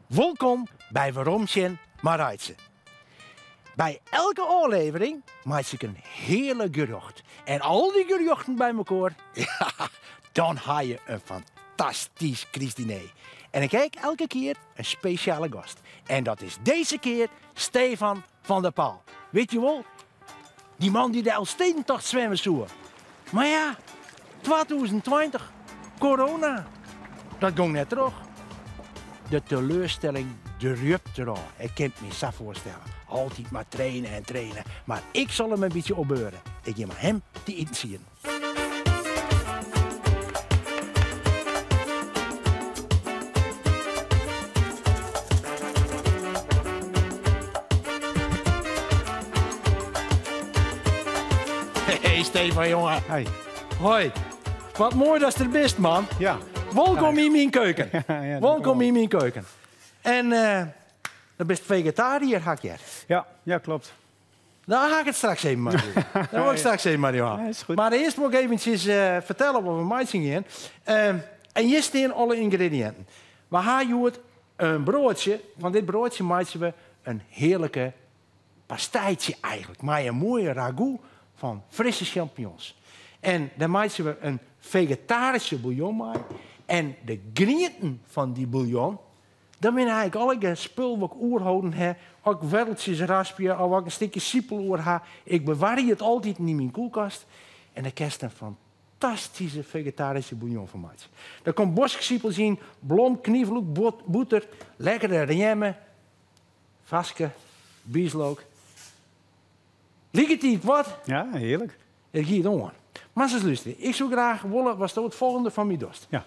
Welkom bij Waromsjen Marijtse. Bij elke aflevering maak ik een hele gerucht. En al die geruchten bij elkaar, ja, dan heb je een fantastisch Christdiner. En ik kijk elke keer een speciale gast. En dat is deze keer Stefan van der Paal. Weet je wel, die man die de Elfstedentocht zwemmen zoekt. Maar ja, 2020, corona, dat ging net terug. De teleurstelling drupt eraan. Ik kan het me zo voorstellen. Altijd maar trainen en trainen. Maar ik zal hem een beetje opbeuren. Ik ga maar hem te inzien. Hey Stefan, jongen. Hey. Hoi. Wat mooi dat je er bent, man. Ja. Welkom in mijn keuken. Ja, Welkom in mijn keuken. En dan ben je vegetariër, hak je. Ja, klopt. Daar ga ik het straks even maar doen. Daar wil ik straks even maar doen. Ja, is goed. Maar eerst moet ik eventjes vertellen wat we maken gaan. En hier staan alle ingrediënten. We hebben een broodje. Van dit broodje maken we een heerlijke pastijtje eigenlijk. Maar een mooie ragout van frisse champignons. En dan maken we een vegetarische bouillon mee. En de grieten van die bouillon, dan ben eigenlijk alle spul wat ik oerhouden heb, ook wereldjes raspje, of ook een stukje siepeloer heb. Ik bewaar het altijd in mijn koelkast. En dan krijg je een fantastische vegetarische bouillon van maken. Daar komt boskziepels in, blom, kniflook, boter, lekkere remmen, vaske, bieslook. Liek het niet wat? Ja, heerlijk. Het gaat om. Maar ze luisteren. Ik zou graag willen, was het volgende van mijn dorst. Ja.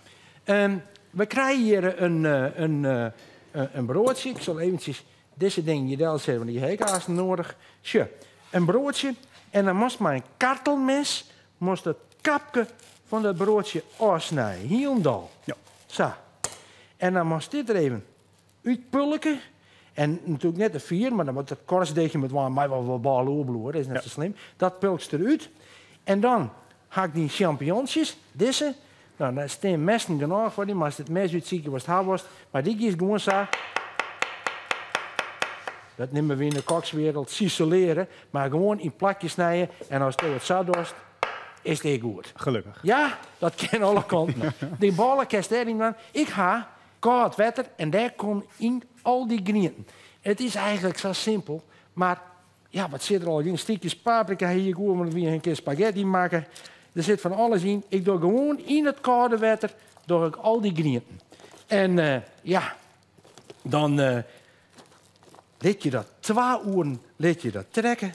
We krijgen hier een broodje. Ik zal eventjes deze dingen hier zetten, want die heb ik haast nodig. Zo, een broodje. En dan moest mijn kartelmes moest het kapje van dat broodje afsnijden. Hier en daar. Ja. Zo. En dan moest dit er even uitpulken. En natuurlijk net de 4, maar dan moet het korstdeegje met mij wel ballen opbloeien. Dat is net zo slim. Dat pulkt eruit. En dan ga ik die champignonsjes, deze. Nou, daar staan messen genoeg voor die, maar als het mes uitzieken was het haar was. Maar die is gewoon zo. Dat nemen we in de kokswereld ciseleren, maar gewoon in plakjes snijden. En als het zo dorst, is het goed. Gelukkig. Ja, dat kan alle kanten. Die ballen kerst erin dan. Ik ga koud water en daar komt in al die grieten. Het is eigenlijk zo simpel, maar ja, wat zit er al in? Stukjes paprika hier gewoon, want we een keer spaghetti maken. Er zit van alles in. Ik doe gewoon in het koude water doe ik al die grieten. En ja, dan laat je dat 2 uur dat trekken.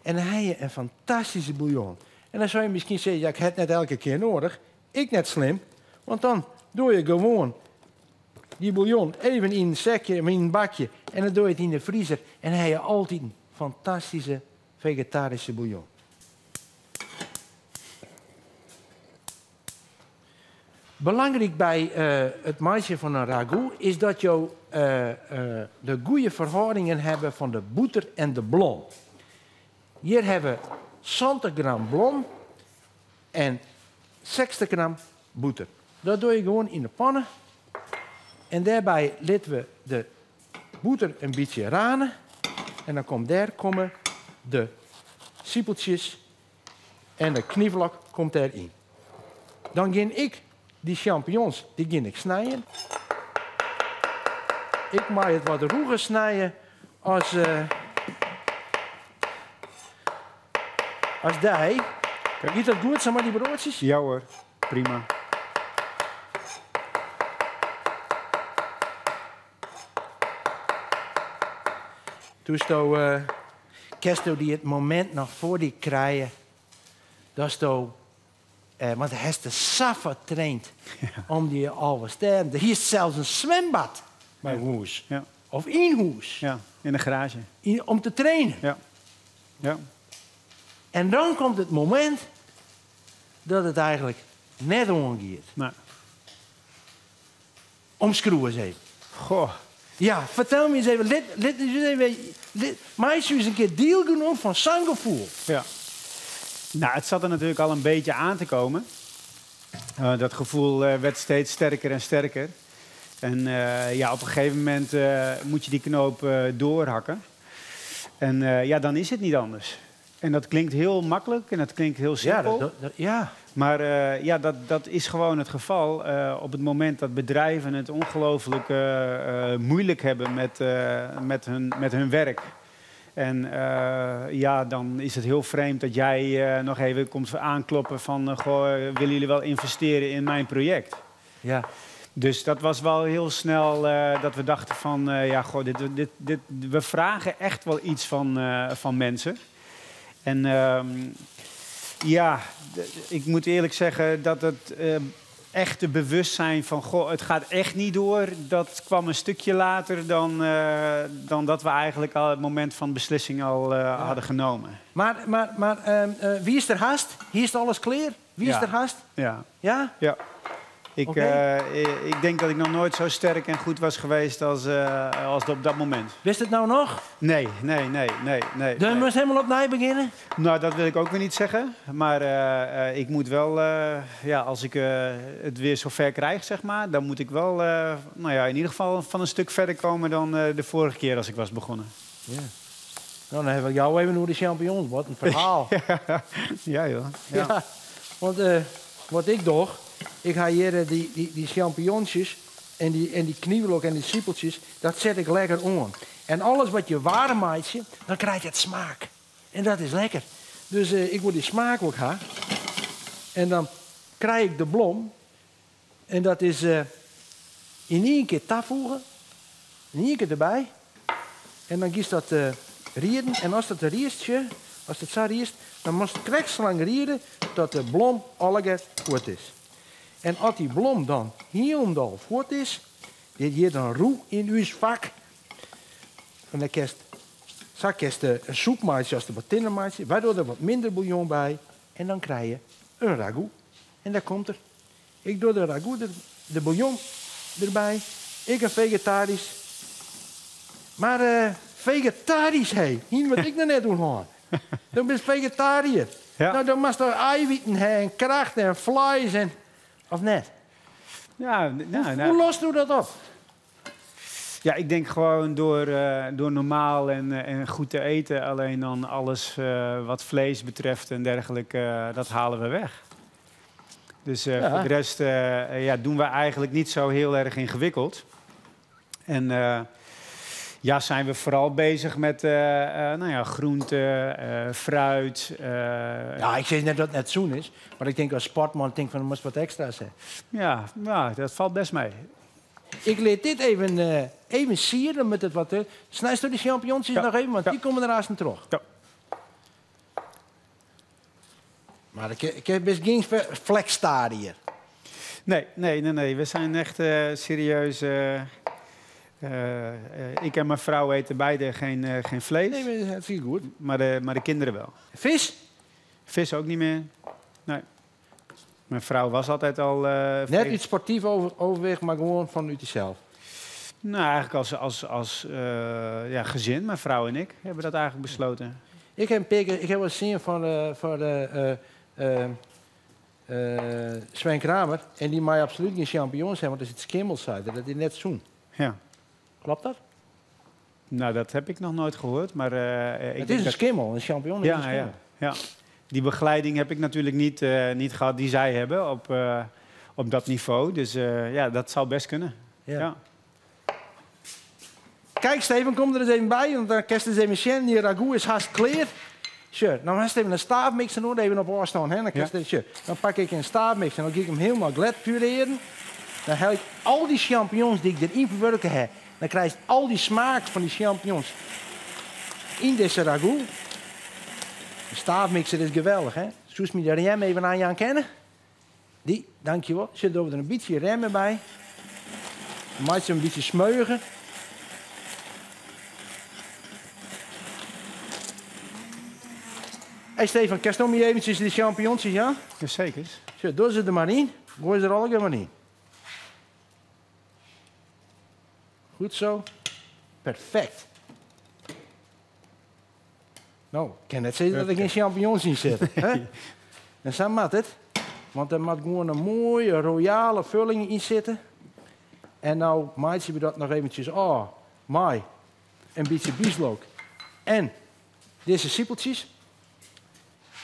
En dan heb je een fantastische bouillon. En dan zou je misschien zeggen, ja, ik heb het net elke keer nodig. Ik net slim, want dan doe je gewoon die bouillon even in een zakje, in een bakje. En dan doe je het in de vriezer. En dan heb je altijd een fantastische vegetarische bouillon. Belangrijk bij het maken van een ragout is dat je de goede verhoudingen hebben van de boter en de blom. Hier hebben we 70 gram blom en 60 gram boter. Dat doe je gewoon in de pannen. En daarbij laten we de boter een beetje ranen. En dan komen de siepeltjes en de kniflok komt erin. Dan ga ik die champignons ik snijden. Ik maak het wat roeger snijden als die. Is dat goed, zeg maar, die broodjes? Ja hoor, prima. Toen kerst die het moment nog voor die krijgen. Dat is want hij is de saffa traind om die al te sterren. Hier is zelfs een zwembad bij huis. Ja. Of in huis. Ja, in de garage. Om te trainen. Ja. Ja. En dan komt het moment dat het eigenlijk net omgeeft. Nou. Omschroeven eens even. Goh. Ja, vertel me eens even. Mij is eens een keer deelgenomen van zo'n gevoel. Ja. Nou, het zat er natuurlijk al een beetje aan te komen. Dat gevoel werd steeds sterker en sterker. En ja, op een gegeven moment moet je die knoop doorhakken. En ja, dan is het niet anders. En dat klinkt heel makkelijk en dat klinkt heel simpel. Ja. Maar ja, dat is gewoon het geval. Op het moment dat bedrijven het ongelooflijk moeilijk hebben met hun werk. En ja, dan is het heel vreemd dat jij nog even komt aankloppen van... goh, willen jullie wel investeren in mijn project? Ja. Dus dat was wel heel snel dat we dachten van... ja, goh, we vragen echt wel iets van mensen. En ja, ik moet eerlijk zeggen dat het echte bewustzijn van... goh, het gaat echt niet door, dat kwam een stukje later dan dat we eigenlijk al het moment van beslissing al hadden genomen. Maar wie is er haast? Hier is alles clear. Wie is er haast? Ja. Ja? Ja. Okay. Ik denk dat ik nog nooit zo sterk en goed was geweest als op dat moment. Wist het nou nog? Nee. Dan moest helemaal opnieuw beginnen? Nou, dat wil ik ook weer niet zeggen. Maar ik moet wel, ja, als ik het weer zover krijg, zeg maar... dan moet ik wel, nou ja, in ieder geval van een stuk verder komen dan de vorige keer als ik was begonnen. Ja. Nou, dan hebben we jou even door de champignons. Wat een verhaal. Ja, joh. Ja. Want wat ik doe... Ik ga hier die champignonsjes en die knievelok en die siepeltjes, dat zet ik lekker aan. En alles wat je warm maakt, dan krijg je het smaak. En dat is lekker. Dus ik wil die smaak ook gaan. En dan krijg ik de blom. En dat is in één keer toevoegen. In één keer erbij. En dan kies dat rieden. En als dat riestje, als het zo riest, dan moet het krijgslang rieden tot de blom allegeer goed is. En als die blom dan helemaal goed is, dit hier dan roe in uw vak. En dan krijg je een soepmaatje als de wat tindermaatje, waardoor er wat minder bouillon bij. En dan krijg je een ragout. En daar komt er. Ik doe de ragout, de bouillon erbij. Ik een vegetarisch. Maar vegetarisch, hé. Hier wat ik nou net doen hoor. Dan ben je vegetariër. Ja. Nou, dan moet je eiwitten hebben en kracht en vlees en... Of net? Ja, Hoe lost u dat op? Ja, ik denk gewoon door normaal en goed te eten. Alleen dan alles wat vlees betreft en dergelijke, dat halen we weg. Dus voor de rest ja, doen we eigenlijk niet zo heel erg ingewikkeld. En ja, zijn we vooral bezig met nou ja, groenten, fruit. Ja, ik zeg net dat het net zoen is. Maar ik denk als sportman, ik denk van er moet wat extra zijn. Ja, dat valt best mee. Ik leer dit even sieren met het wat... Snijst door die champignons nog even, want die komen ernaast en terug. Ja. Maar ik heb best geen flexstadier. Nee. We zijn echt serieus... ik en mijn vrouw eten beide geen vlees. Nee, dat vind ik goed. Maar de kinderen wel. Vis? Vis ook niet meer. Nee. Mijn vrouw was altijd al... Net iets sportief overweg, maar gewoon vanuit jezelf. Nou, eigenlijk als ja, gezin, mijn vrouw en ik, hebben dat eigenlijk besloten. Ik heb wel eens gezien van Sven Kramer. En die mag absoluut geen champignons hebben, want er zit skimmels uit. Dat is net zoen. Ja. Klopt dat? Nou, dat heb ik nog nooit gehoord, maar... het is een skimmel, een champignon is een skimmel. Ja. Die begeleiding heb ik natuurlijk niet gehad die zij hebben op dat niveau. Dus ja, dat zou best kunnen. Ja. Kijk, Steven, kom er eens even bij, want dan kerst eens even zien. Die ragout is haast clear. Sure. Dan ga je even een staafmixer doen, even op afstand. Dan pak ik een staafmixer en dan ga ik hem helemaal glad pureren. Dan haal ik al die champignons die ik erin verwerken heb. Dan krijg je al die smaak van die champignons in deze ragout. De staafmixer is geweldig, hè? Zoals me de rem even aan je aan kennen. Die, dankjewel. Zit er een beetje remmen bij. Dan maak je een beetje smeugen. Hey Stefan, kerst nog je eventjes die champignons, ja? Jazeker. Zo, doe ze er maar in. Gooi ze er allemaal maar in. Goed zo. Perfect. Nou, ik kan net zeggen dat er geen champignons in zitten. Hè? En zo moet het. Want er moet gewoon een mooie royale vulling in zitten. En nou maatje we dat nog eventjes. Oh, mooi. Een beetje bieslook. En deze siepeltjes.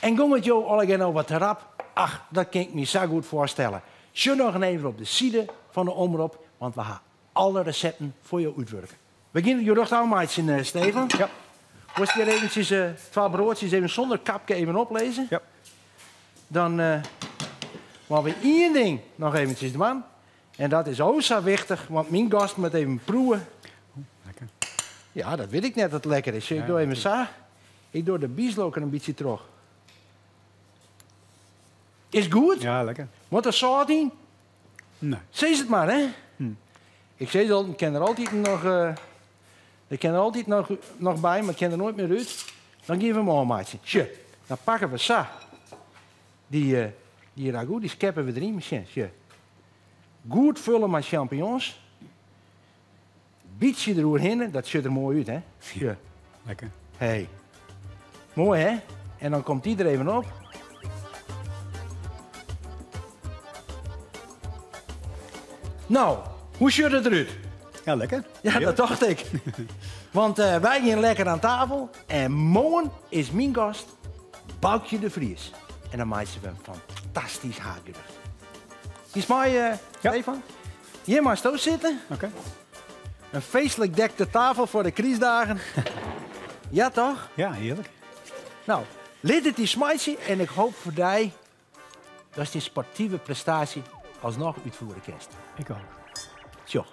En kom met jou allemaal wat te rap. Ach, dat kan ik me zo goed voorstellen. Zet nog even op de side van de omroep, want we gaan alle recepten voor jou uitwerken. We beginnen je rug aan, maatje, Steven. Ja. Moest je eventjes 12 broodjes even zonder kapje even oplezen? Ja. Dan maar we één ding nog eventjes doen. En dat is ook zo wichtig, want mijn gast moet even proeven. Lekker. Ja, dat weet ik net dat het lekker is. Ik doe even zo. Ik doe de bieslook een beetje terug. Is goed? Ja, lekker. Moet er zout in? Nee. Zeg het maar, hè? Ik zeg het al, ik ken er altijd nog bij, maar ik ken er nooit meer uit. Dan geven we hem een maatje. Tje, dan pakken we zo. Die ragout, die scheppen we erin. Tje. Goed vullen met champignons. Beetje eroverheen, dat ziet er mooi uit, hè? Tje. Lekker. Hey. Mooi, hè? En dan komt die er even op. Nou, hoe ziet het eruit? Ja, lekker. Ja, dat dacht ik. Want wij gaan lekker aan tafel. En morgen is mijn gast Boukje de Vries. En dan maakt ze een fantastisch haargerecht. Die is mooi, Stefan. Hier maar zo zitten. Oké. Een feestelijk dekte tafel voor de kriesdagen. Ja, toch? Ja, heerlijk. Nou, lid het die smijtje. En ik hoop voor jij dat die sportieve prestatie alsnog uitvoeren kerst. Ik ook. Tjoh.